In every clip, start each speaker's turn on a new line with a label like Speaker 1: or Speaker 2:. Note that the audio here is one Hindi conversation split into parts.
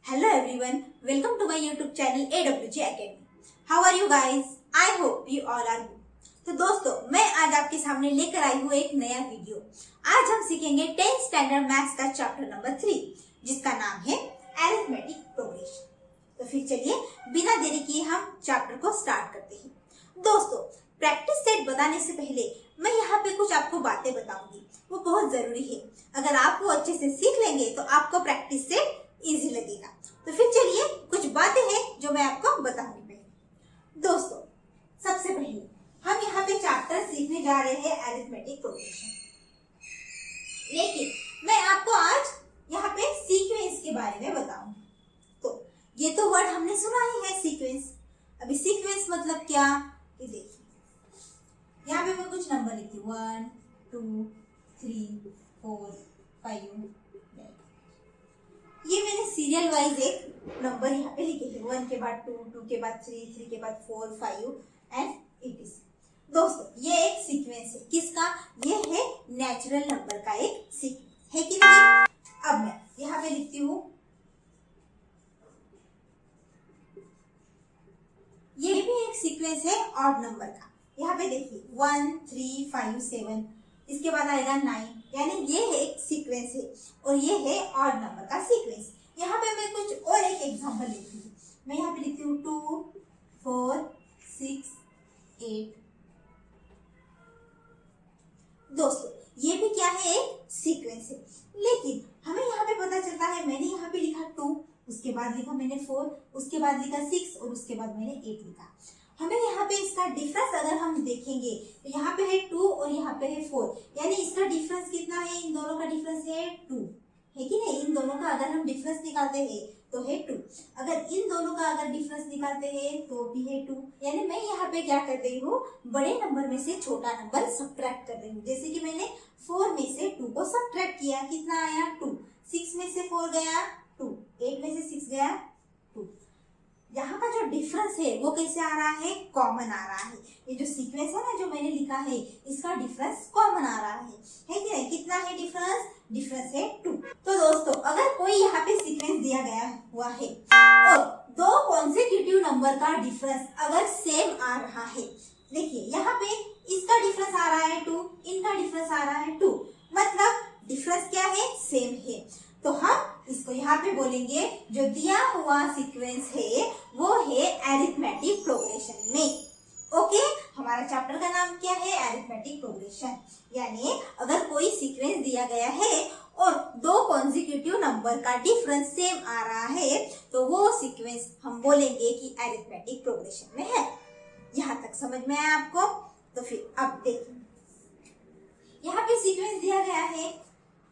Speaker 1: Hello everyone, welcome to my YouTube channel AWG Academy. How are you guys? I hope you all are good. तो दोस्तों, मैं आज आपके सामने लेकर आई हूँ एक नया वीडियो। आज हम सीखेंगे 10th स्टैंडर्ड मैथ्स का चैप्टर नंबर 3, जिसका नाम है अरिथमेटिक प्रोग्रेशन। तो फिर चलिए बिना देरी किए हम चैप्टर को स्टार्ट करते हैं। दोस्तों, प्रैक्टिस सेट बताने से पहले मैं यहाँ पे कुछ आपको बातें बताऊंगी, वो बहुत जरूरी है। अगर आप वो अच्छे से सीख लेंगे तो आपको प्रैक्टिस सेट इजी लगेगा। तो फिर चलिए कुछ बातें हैं जो मैं आपको बताऊंगी। पहले दोस्तों, सबसे पहले हम यहाँ पे चैप्टर सीखने जा रहे हैं अरिथमेटिक प्रोग्रेशन, लेकिन मैं आपको आज यहाँ पे सीक्वेंस के बारे में बताऊंगी। तो ये तो वर्ड हमने सुना ही है, सीक्वेंस। अभी सीक्वेंस मतलब क्या, ये देखिए यहाँ पे मैं कुछ नंबर लिखती हूँ 1 2 3 4 5। ये मैंने सीरियल वाइज एक नंबर यहाँ पे लिखे थे, 1 के बाद 2, 2 के बाद 3, 3 के बाद 4, 5 एंड 86। दोस्तों, ये एक सीक्वेंस है। किसका? ये है नेचुरल नंबर का एक सीक्वेंस, है कि नहीं? अब मैं यहाँ पे लिखती हूँ, ये भी एक सीक्वेंस है ऑड नंबर का। यहाँ पे देखिए 1 3 5 7, इसके बाद आएगा 9, यानी ये एक सीक्वेंस है और ये है ऑड नंबर का सीक्वेंस। यहाँ पे मैं कुछ और एक एग्जांपल लिखती हूँ। मैं यहाँ पे लिखती हूँ 2 4 6 8। दोस्तों, ये भी क्या है? एक सीक्वेंस है। लेकिन हमें यहाँ पे पता चलता है, मैंने यहाँ पे लिखा 2, उसके बाद लिखा मैंने 4, उसके बाद लिखा 6 और उसके बाद मैंने 8 लिखा। हमें यहाँ पे इसका डिफरेंस अगर हम देखेंगे तो यहाँ पे है 2 और यहाँ पे है 4, यानी इसका डिफरेंस कितना है? इन दोनों का डिफरेंस है 2, है कि नहीं? इन दोनों का अगर हम डिफरेंस निकालते हैं तो है 2। अगर इन दोनों का अगर डिफरेंस निकालते हैं तो भी है 2। यानी मैं यहाँ पे क्या कर रही हूँ? बड़े नंबर में से छोटा नंबर सब्ट्रैक्ट कर रही हूँ। जैसे कि मैंने 4 में से 2 को सब्ट्रैक्ट किया, कितना आया? 2। 6 में से 4 गया 2, 8 में से 6 गया 2। यहाँ का जो डिफरेंस है वो कैसे आ रहा है? कॉमन आ रहा है। ये जो सीक्वेंस है ना जो मैंने लिखा है, इसका डिफरेंस कॉमन आ रहा है कि नहीं? कितना है डिफरेंस? डिफरेंस है 2। तो दोस्तों, अगर कोई यहाँ पे सीक्वेंस दिया गया हुआ है और दो कॉन्सेक्यूटिव नंबर का डिफरेंस अगर सेम आ रहा है, देखिए यहाँ पे इसका डिफरेंस आ रहा है 2, इनका डिफरेंस आ रहा है 2, मतलब डिफरेंस क्या है? सेम है। तो हम इसको यहाँ पे बोलेंगे, जो दिया हुआ सीक्वेंस है वो है अरिथमेटिक प्रोग्रेशन में। ओके, हमारा चैप्टर का नाम क्या है? Arithmetic progression. यानी अगर कोई सीक्वेंस दिया गया है और दो कॉन्सेक्यूटिव नंबर का डिफरेंस सेम आ रहा है तो वो सीक्वेंस हम बोलेंगे कि अरिथमेटिक प्रोग्रेशन में है। यहाँ तक समझ में आया आपको? तो फिर अब देखिए, यहाँ पे सीक्वेंस दिया गया है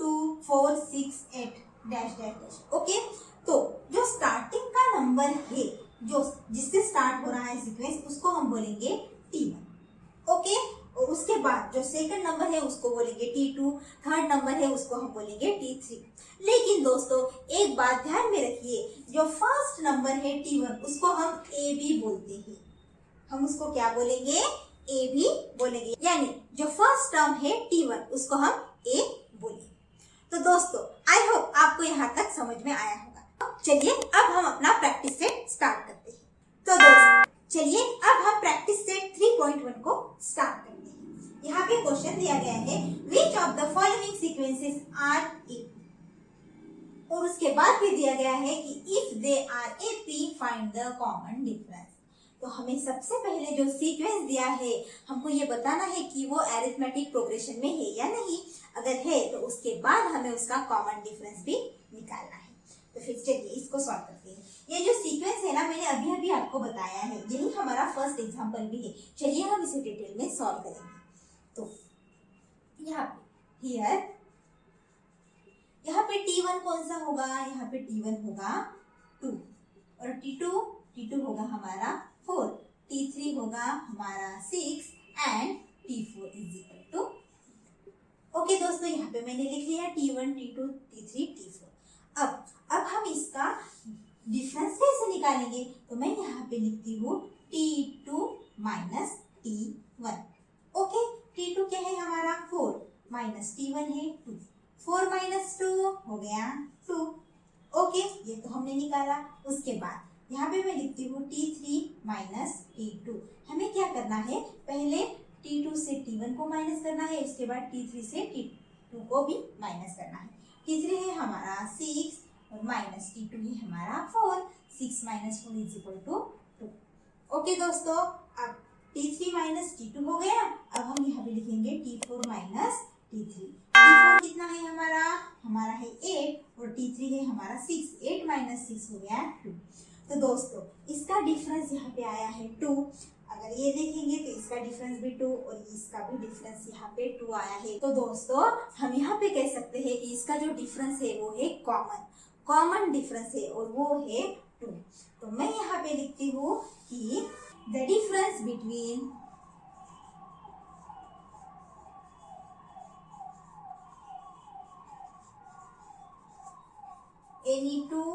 Speaker 1: 2 4 6 8 डैश डैश डैश। ओके, तो जो स्टार्टिंग का नंबर है, जो जिससे स्टार्ट हो रहा है सीक्वेंस, उसको हम बोलेंगे T1। ओके, और उसके बाद जो सेकंड नंबर है उसको बोलेंगे T2, थर्ड नंबर है उसको हम बोलेंगे T3। लेकिन दोस्तों, एक बात ध्यान में रखिए, जो फर्स्ट नंबर है T1 उसको हम A भी बोलते हैं। हम उसको क्या बोलेंगे? A भी बोलेंगे। यानी जो फर्स्ट टर्म है T1 उसको हम A बोलेंगे। तो दोस्तों, आई होप आपको यहाँ तक समझ में आया होगा। चलिए अब हम अपना प्रैक्टिस सेट स्टार्ट करते हैं। तो दोस्तों, चलिए अब हम प्रैक्टिस सेट 3.1 को स्टार्ट करते हैं। यहाँ पे क्वेश्चन दिया गया है, which of the following sequences are A, और उसके बाद भी दिया गया है कि if they are A P find the common difference. तो हमें सबसे पहले जो सीक्वेंस दिया है, हमको ये बताना है कि वो अरिथमेटिक प्रोग्रेशन में है या नहीं। अगर है तो उसके बाद हमें उसका कॉमन डिफरेंस भी निकालना है। तो फिर चलिए इसको सॉल्व करते हैं। ये जो सीक्वेंस है ना, मैंने अभी अभी आपको बताया है, यही हमारा फर्स्ट एग्जांपल भी है। चलिए हम इसे डिटेल में सॉल्व करेंगे। तो यहाँ पे यहाँ पे T1 कौन सा होगा? यहाँ पे T1 होगा 2 और T2 होगा हमारा 4, T3 होगा हमारा 6 and T4 is equal to. Okay दोस्तों, यहाँ पे मैंने लिख लिया T1 T2 T3 T4। अब हम इसका डिफरेंस कैसे निकालेंगे? तो मैं यहाँ पे लिखती हूँ T2 minus T1। Okay, T2 क्या है हमारा? 4 माइनस T1 है 2, 4 माइनस 2 हो गया 2। ओके, ये तो हमने निकाला। उसके बाद यहाँ पे मैं लिखती हूँ T3 माइनस T2। हमें क्या करना है, पहले T2 से T1 को माइनस करना है, उसके बाद T3 से T2 को भी माइनस करना है। T3 है हमारा 6 और माइनस T2 है हमारा 4। 6 minus 4 is equal to 2। Okay दोस्तों, अब T3 माइनस T2 हो गया। अब हम यहाँ पे लिखेंगे T4 माइनस T3। T4 कितना है हमारा है 8 और T3 है हमारा 6। 8 माइनस 6 हो गया 2। तो दोस्तों इसका डिफरेंस यहाँ पे आया है 2। अगर ये देखेंगे तो इसका डिफरेंस भी 2 और इसका भी डिफरेंस यहाँ पे 2 आया है। तो दोस्तों हम यहाँ पे कह सकते हैं इसका जो डिफरेंस है वो है कॉमन डिफरेंस है और वो है 2। तो मैं यहाँ पे लिखती हूँ कि the difference between any two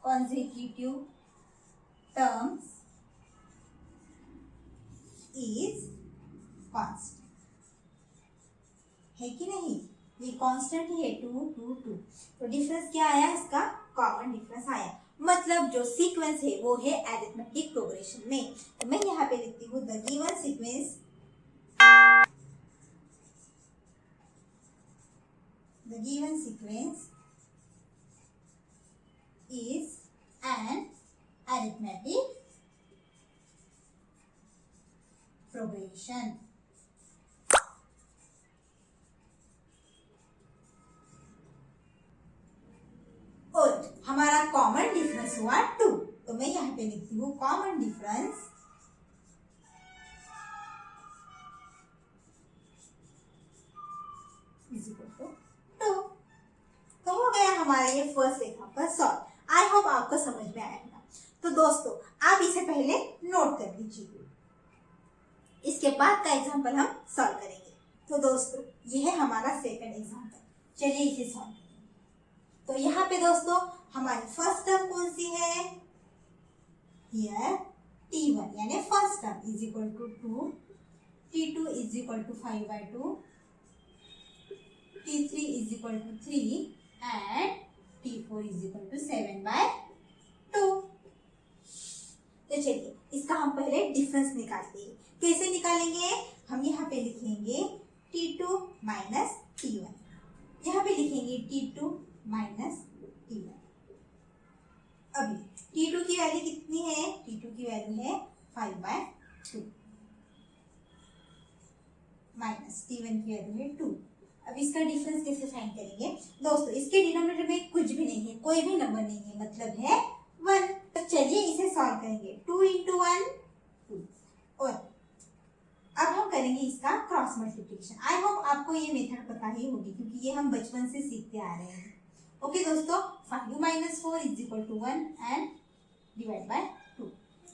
Speaker 1: consecutive terms is constant। है कि नहीं, ये कांस्टेंट ही है 2 2 2। तो डिफरेंस क्या आया, इसका कॉमन डिफरेंस आया। मतलब जो सीक्वेंस है वो है अरिथमेटिक प्रोग्रेशन में। तो मैं यहाँ पे लिखती हूँ the given sequence is an arithmetic progression। और हमारा कॉमन डिफरेंस हुआ 2। तो मैं यहाँ पे लिखती हूँ common difference is equal to 2। तो हो गया हमारा ये first example solve. I hope आपको समझ में आया होगा। तो दोस्तों आप इसे पहले नोट कर लीजिए, इसके बाद का एग्जांपल हम सॉल्व करेंगे। तो दोस्तों ये है हमारा सेकंड एग्जांपल, चलिए इसे सॉल्व करेंगे। तो यहाँ पे दोस्तों हमारी फर्स्ट टर्म कौन सी है, हियर T1 यानी first term is equal to 2, T2 is equal to 5/2, T3 is equal to 3 and T4 is equal to 7/2। तो चलिए इसका हम पहले डिफरेंस निकालते हैं। कैसे निकालेंगे, हम यहाँ पे लिखेंगे T2 माइनस T1, यहाँ पे लिखेंगे T2 माइनस T1। अभी T2 की वैल्यू कितनी है, T2 की वैल्यू है 5/2 माइनस T1 की वैल्यू है 2। अब इसका डिफरेंस कैसे फाइंड करेंगे दोस्तों, इसके डिनोमिनेटर में कुछ भी नहीं है, कोई भी नंबर नहीं है, मतलब है 1। तो चलिए इसे सॉल्व करेंगे। 2 × 1 2। और अब हम करेंगे इसका क्रॉस मल्टीप्लिकेशन। आई होप आपको ये मेथड पता ही होगी क्योंकि ये हम बचपन से सीखते आ रहे हैं। ओके दोस्तों, 5 - 4 is equal to 1 and divide by 2।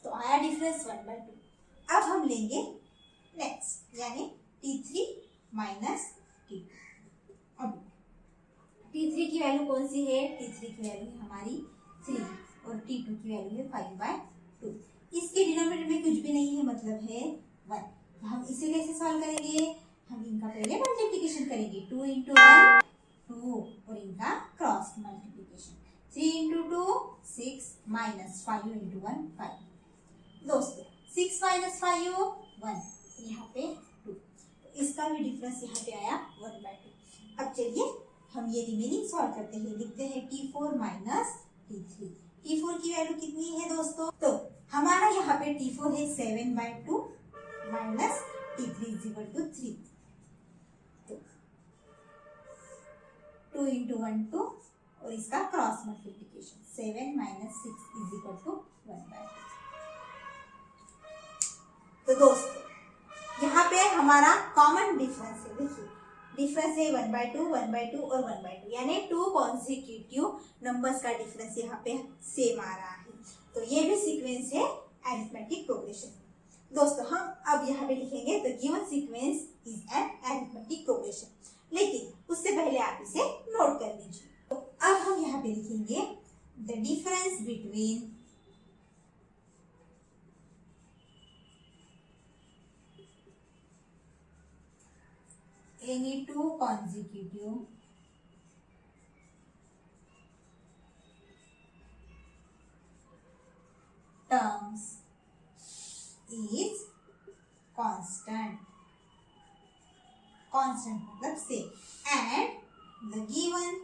Speaker 1: तो आया डिफरेंस 1/2। अब हम लेंगे नेक्स्ट यानी T3 माइनस T2। अब T3 की वैल्यू कौन सी है, T3 की वैल्यू है हमारी 3 और T2 की वैल्यू है 5/2। इसके डिनोमिनेटर में कुछ भी नहीं है, मतलब है 1। तो हम इसे कैसे सॉल्व करेंगे, हम इनका पहले मल्टीप्लिकेशन करेंगे। 2 × 1 2 और इनका क्रॉस मल्टीप्लिकेशन। 3 × 2 6 माइनस 5 × 1 5। दोस्तों 6 - 5 1, यहाँ पे 2। इसका भी डिफरेंस यहाँ पे आया 1/2। अब चलिए हम ये रिमेनिंग सॉल्व करते हैं। लिखते हैं T4 माइनस T3। T4 की वैल्यू कितनी है दोस्तों, तो हमारा यहाँ पे T4 है 7/2 minus T3 is equal to 3। तो 2 × 1 2 और इसका cross multiplication 7 - 6 is equal to 1/2। तो दोस्तों यहाँ पे हमारा कॉमन डिफरेंस है, देखिए डिफरेंस है 1/2 1/2 और 1/2 यानी 2 कॉन्सिक्यूटिव नंबर्स का डिफरेंस यहाँ पे सेम आ रहा है। तो ये भी सीक्वेंस है अरिथमेटिक प्रोग्रेशन। दोस्तों हम अब यहाँ पे लिखेंगे the given sequence is an arithmetic progression, लेकिन उससे पहले आप इसे नोट कर लीजिए। तो अब हम यहाँ पे लिखेंगे the difference between any two consecutive terms is constant. Constant मतलब same. And the given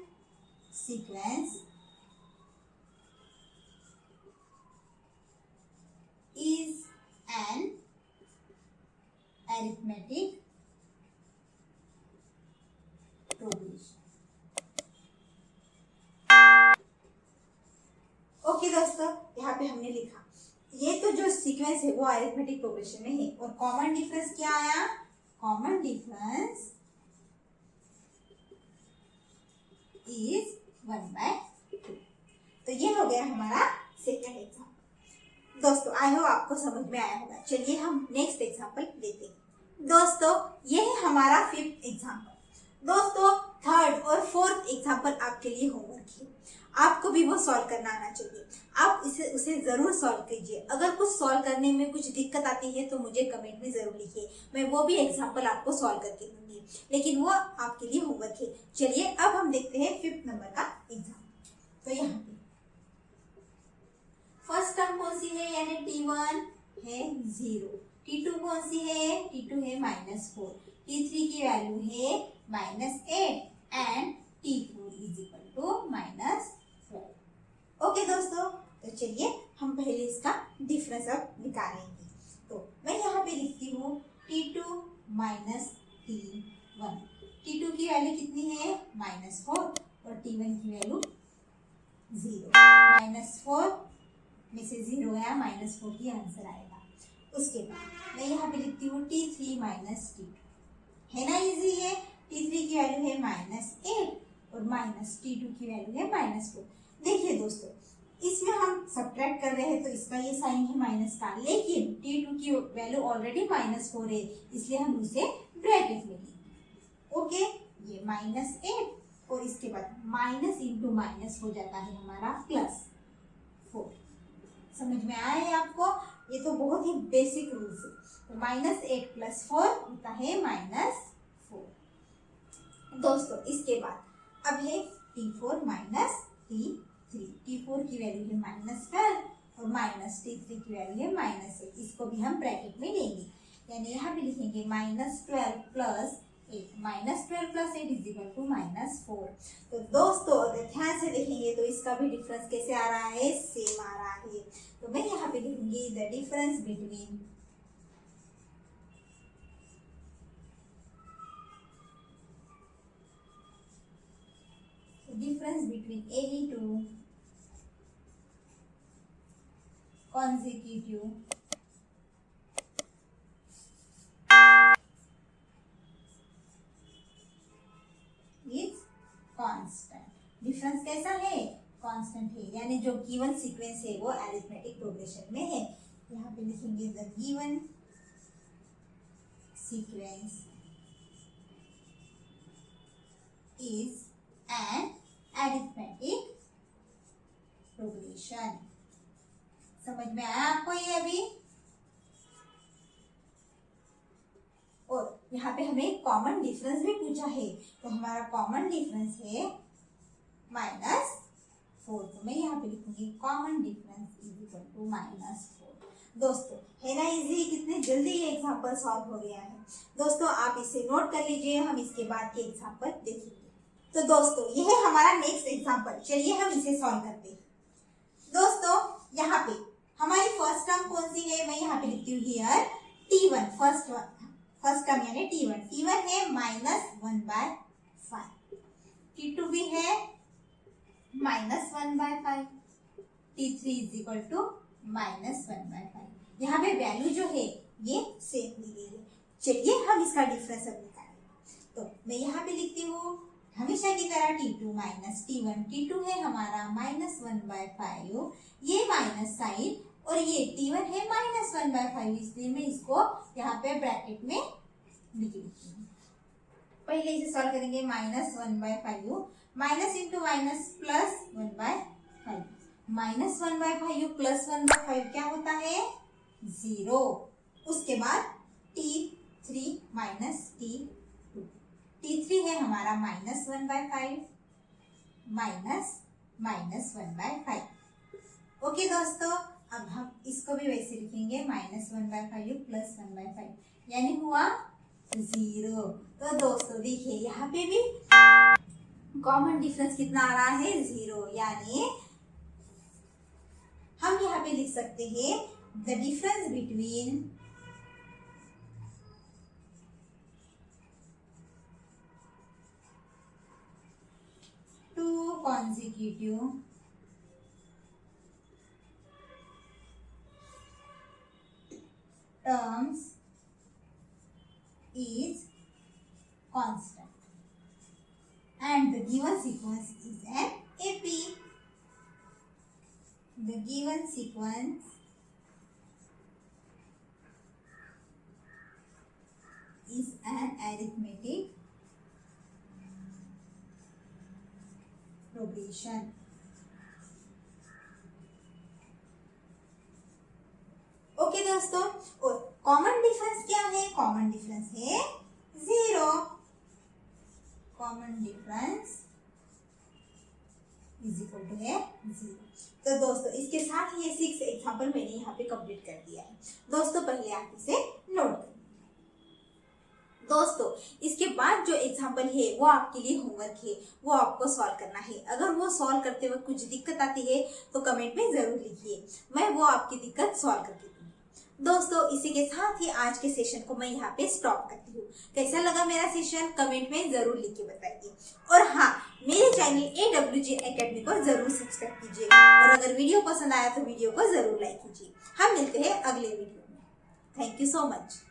Speaker 1: sequence is an arithmetic progression. Okay दोस्तों, यहाँ पे हमने लिखा ये तो जो सीक्वेंस है वो अरिथमेटिक प्रोग्रेशन में है और कॉमन डिफरेंस क्या आया? Common difference is 1/2. तो ये हो गया हमारा सेकंड एग्जाम्पल। दोस्तों आई होप आपको समझ में आया होगा। चलिए हम नेक्स्ट एग्जाम्पल लेते हैं। दोस्तों ये है हमारा फिफ्थ एग्जाम्पल। दोस्तों थर्ड और फोर्थ एग्जाम्पल आपके लिए होमवर्क है, आपको भी वो सॉल्व करना आना चाहिए। आप उसे जरूर सॉल्व कीजिए। अगर कुछ सॉल्व करने में कुछ दिक्कत आती है तो मुझे कमेंट में जरूर लिखिए, मैं वो भी एग्जाम्पल आपको सॉल्व करके दूंगी, लेकिन वो आपके लिए होमवर्क है। चलिए अब हम देखते हैं फिफ्थ नंबर का एग्जाम्पल। तो यहाँ पे फर्स्ट टर्म कौन सी है, यानी T1 है 0, T2 कौन सी है, T2 है -4, T3 की वैल्यू है -8 and T4 is equal to -12। Okay दोस्तों, तो चलिए हम पहले इसका डिफरेंस अब निकालेंगे। तो मैं यहाँ पे लिखती हूँ T2 माइनस T1। T2 की वैल्यू कितनी है, -4 और T1 की वैल्यू 0। -4 में से 0 गया, -4 की आंसर आएगा। उसके बाद मैं यहाँ पे लिखती हूँ T3 माइनस T2, है ना इजी है। T3 की वैल्यू है -8 और T2 की वैल्यू है -4। देखिए दोस्तों इसमें हम सब्ट्रैक्ट कर रहे हैं तो इसका ये साइन है माइनस का, लेकिन T2 की वैल्यू ऑलरेडी -4 है, इसलिए हम उसे ब्रैकेट में लेंगे। ओके, ये -8 और इसके बाद माइनस इंटू माइनस हो जाता है हमारा +4। समझ में आया है आपको? ये तो बहुत ही बेसिक रूल्स है। तो -8 + 4 होता है -4। दोस्तों इसके बाद अब है T4 माइनस T3। T4 की वैल्यू है -12 और T3 की वैल्यू है -8। इसको भी हम ब्रैकेट में लेंगे, यानी यहाँ पे लिखेंगे -12 + 8, -12 + 8 इज इक्वल टू -4। तो दोस्तों अगर ध्यान से देखेंगे तो इसका भी डिफरेंस कैसे आ रहा है, सेम आ रहा है। तो मैं यहाँ पे लिखूंगी the difference between any two consecutive is constant। Difference कैसा है, कांस्टेंट है, यानी जो गिवन सीक्वेंस है वो अरिथमेटिक प्रोग्रेशन में है। यहाँ पे लिखेंगे the given sequence is an arithmetic progression. समझ में आया आपको ये अभी? और यहाँ पे हमें कॉमन डिफरेंस भी पूछा है, तो हमारा कॉमन डिफरेंस है -4। तो मैं यहाँ पे लिखूंगी common difference is equal to -4। दोस्तों है ना इजी, कितने जल्दी ये एग्जाम्पल सॉल्व हो गया है। दोस्तों आप इसे नोट कर लीजिए, हम इसके बाद के एग्जाम्पल देखेंगे। तो दोस्तों ये है हमारा नेक्स्ट एग्जाम्पल, चलिए हम इसे सॉल्व करते हैं। दोस्तों यहाँ पे हमारी फर्स्ट टर्म कौन सी है, मैं यहाँ पे लिखती हूँ हियर T1। फर्स्ट टर्म यानी T1 है -1/5, T2 भी है -1/5, T3 इज इक्वल टू -1/5। यहाँ पे वैल्यू जो है ये सेम दी गई है। चलिए हम इसका डिफरेंस अब निकालेंगे। तो मैं यहाँ पे लिखती हूँ हमेशा की तरह T2 माइनस T1। T2 है हमारा -1/5, ये माइनस साइन, और ये T1 है -1/5, इसलिए मैं इसको यहाँ पे ब्रैकेट में लिख देती हूँ। पहले इसे सॉल्व करेंगे, -1/5 माइनस इंटू माइनस +1/5, -1/5 + 1/5 क्या होता है, 0। उसके बाद T3 माइनस T2, T3 है हमारा -1/5 -1/5। ओके दोस्तों, अब हम इसको भी वैसे लिखेंगे -1/5 + 1/5 यानी हुआ 0। तो दोस्तों देखिए यहाँ पे भी कॉमन डिफरेंस कितना आ रहा है 0, यानी हम यहाँ पे लिख सकते हैं the difference between two consecutive terms is constant and the given sequence is an AP. The given sequence is an arithmetic progression. Okay दोस्तों, और कॉमन डिफरेंस क्या है? कॉमन डिफरेंस है 0। Common difference is equal to है 0। तो दोस्तों इसके साथ ये 6 एग्जाम्पल मैंने यहाँ पे कंप्लीट कर दिया है। दोस्तों पहले आप इसे नोट करें। दोस्तों इसके बाद जो एग्जाम्पल है वो आपके लिए होमवर्क है, वो आपको सॉल्व करना है। अगर वो सॉल्व करते वक्त कुछ दिक्कत आती है तो कमेंट में जरूर लिखिए, मैं वो आपकी दिक्कत सॉल्व करके दूंगी। दोस्तों इसी के साथ ही आज के सेशन को मैं यहाँ पे स्टॉप करती हूँ। कैसा लगा मेरा सेशन कमेंट में जरूर लिख के बताइए। और हाँ, मेरे चैनल AWG Academy को जरूर सब्सक्राइब कीजिए और अगर वीडियो पसंद आया तो वीडियो को जरूर लाइक कीजिए। हम मिलते हैं अगले वीडियो में। Thank you so much.